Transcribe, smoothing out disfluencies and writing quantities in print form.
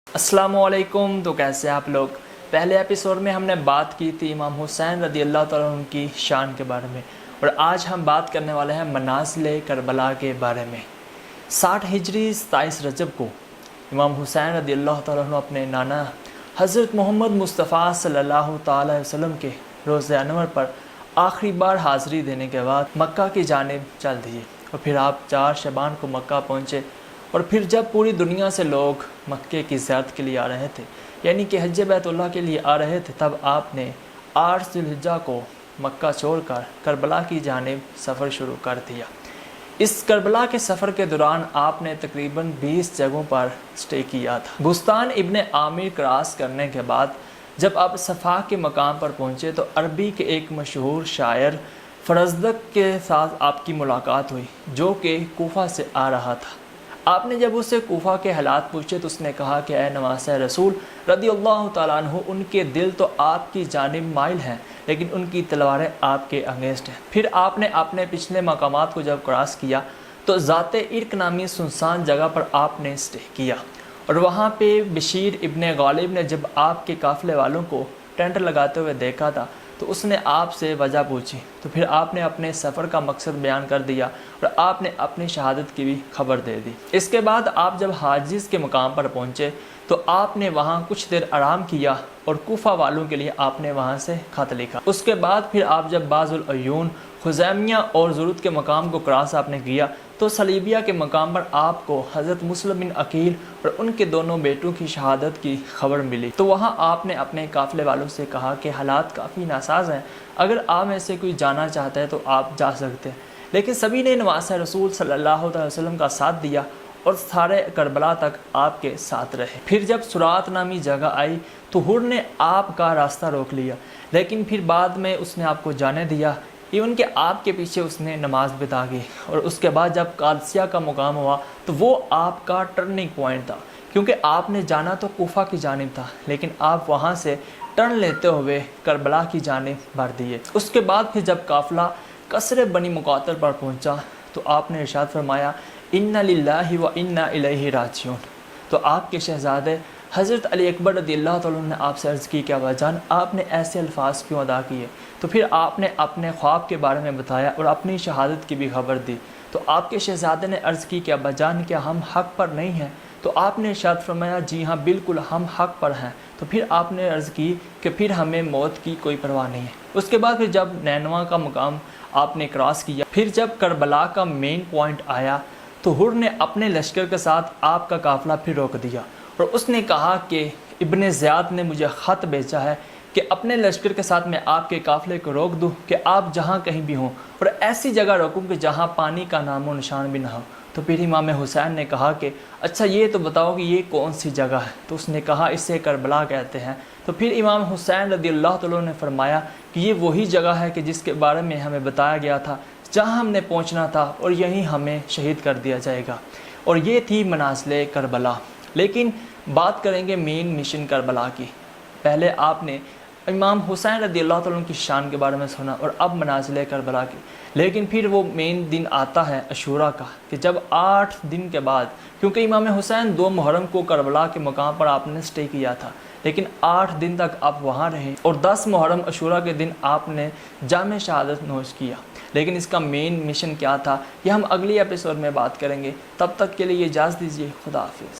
अस्सलामुअलैकुम। तो कैसे आप लोग? पहले एपिसोड में हमने बात की थी इमाम हुसैन रदी अल्लाह तआला अन्हु की शान के बारे में, और आज हम बात करने वाले हैं मनाज़िल करबला के बारे में। 60 हिजरी 27 रजब को इमाम हुसैन रदी अल्लाह तआला अन्हु अपने नाना हज़रत मोहम्मद मुस्तफ़ा सल्लल्लाहु तआला अलैहि वसल्लम के रोज़े अनवर पर आखिरी बार हाज़िरी देने के बाद मक्का की जानिब चल दिए, और फिर आप 4 शबान को मक्का पहुँचे। और फिर जब पूरी दुनिया से लोग मक्के की ज़ियारत के लिए आ रहे थे, यानी कि हज बैतुल्लाह के लिए आ रहे थे, तब आपने 8 ज़ुल्हिज्जा को मक्का छोड़कर करबला की जानिब सफ़र शुरू कर दिया। इस करबला के सफ़र के दौरान आपने तकरीबन 20 जगहों पर स्टे किया था। बुस्तान इब्ने आमिर क्रॉस करने के बाद जब आप सफ़ा के मकाम पर पहुँचे तो अरबी के एक मशहूर शायर फरजदक के साथ आपकी मुलाकात हुई, जो कि कूफा से आ रहा था। आपने जब उससे कूफा के हालात पूछे तो उसने कहा कि ए नवासे रसूल रदी अल्लाह तआला अन्हु, उनके दिल तो आपकी जानिब माइल हैं, लेकिन उनकी तलवारें आपके अगेंस्ट हैं। फिर आपने अपने पिछले मकामात को जब क्रॉस किया तो ज़ाते इर्क नामी सुनसान जगह पर आपने स्टे किया, और वहाँ पे बशीर इब्ने गालिब ने जब आपके काफ़िले वालों को टेंट लगाते हुए देखा था तो उसने आपसे वजह पूछी। तो फिर आपने अपने सफ़र का मकसद बयान कर दिया और आपने अपनी शहादत की भी खबर दे दी। इसके बाद आप जब हाजिज़ के मकाम पर पहुँचे तो आपने वहाँ कुछ देर आराम किया और कूफा वालों के लिए आपने वहाँ से ख़त लिखा। उसके बाद फिर आप जब बाज़ुल अयून, खुज़ैमिया और ज़ुरुत के मकाम को क्रॉस आपने किया तो सलीबिया के मकाम पर आपको हज़रत मुस्लिम बिन अकील और उनके दोनों बेटों की शहादत की खबर मिली। तो वहाँ आपने अपने काफ़िले वालों से कहा कि हालात काफ़ी नासाज हैं, अगर आप में से कोई जाना चाहता है तो आप जा सकते हैं। लेकिन सभी ने नवासे रसूल सल्लल्लाहु अलैहि वसल्लम का साथ दिया और सारे करबला तक आपके साथ रहे। फिर जब सुरात नामी जगह आई तो हुर ने आपका रास्ता रोक लिया, लेकिन फिर बाद में उसने आपको जाने दिया। इवन कि आपके पीछे उसने नमाज बिता की। और उसके बाद जब कादसिया का मुकाम हुआ तो वो आपका टर्निंग पॉइंट था, क्योंकि आपने जाना तो कूफा की जानिब था, लेकिन आप वहाँ से टर्न लेते हुए करबला की जानिब बढ़ दिए। उसके बाद फिर जब काफ़िला कसरे बनी मुकातर पर पहुँचा तो आपने इरशाद फरमाया, इन्ना लिल्लाहि व इन्ना इलैहि राजिऊन। तो आपके शहज़ादे हज़रत अली अकबर रज़ियल्लाहु तआला अन्हु ने आपसे अर्ज़ की कि अब्बाजान, आपने ऐसे अल्फाज क्यों अदा किए? तो फिर आपने अपने ख्वाब के बारे में बताया और अपनी शहादत की भी खबर दी। तो आपके शहज़ादे ने अर्ज़ की कि अब्बाजान, क्या हम हक़ पर नहीं हैं? तो आपने इरशाद फरमाया, जी हाँ बिल्कुल, हम हक़ पर हैं। तो फिर आपने अर्ज़ की कि फिर हमें मौत की कोई परवाह नहीं है। उसके बाद फिर जब नैनवा का मुकाम आपने क्रॉस किया, फिर जब करबला का मेन पॉइंट आया तो हुर ने अपने लश्कर के साथ आपका काफ़िला फिर रोक दिया, और उसने कहा कि इब्ने ज़ियाद ने मुझे ख़त भेजा है कि अपने लश्कर के साथ मैं आपके काफ़िले को रोक दूं कि आप जहां कहीं भी हों, और ऐसी जगह रोकूं कि जहां पानी का नामो निशान भी ना हो। तो फिर इमाम हुसैन ने कहा कि अच्छा ये तो बताओ कि ये कौन सी जगह है? तो उसने कहा इसे करबला कहते हैं। तो फिर इमाम हुसैन रज़ियल्लाहु तआला ने फरमाया कि ये वही जगह है कि जिसके बारे में हमें बताया गया था, जहाँ हमने पहुँचना था, और यहीं हमें शहीद कर दिया जाएगा। और ये थी मनाज़िल करबला। लेकिन बात करेंगे मेन मिशन करबला की। पहले आपने इमाम हुसैन रज़ियल्लाहु तआला की शान के बारे में सुना और अब मनाज़िल करबला की। लेकिन फिर वो मेन दिन आता है अशूरा का, कि जब 8 दिन के बाद, क्योंकि इमाम हुसैन 2 मुहर्रम को करबला के मकाम पर आपने स्टे किया था, लेकिन 8 दिन तक आप वहाँ रहे और 10 मुहर्रम अशूरा के दिन आपने जाम शहादत नोश किया। लेकिन इसका मेन मिशन क्या था, यह हम अगली एपिसोड में बात करेंगे। तब तक के लिए इजाज़त दीजिए। खुदा हाफिज़।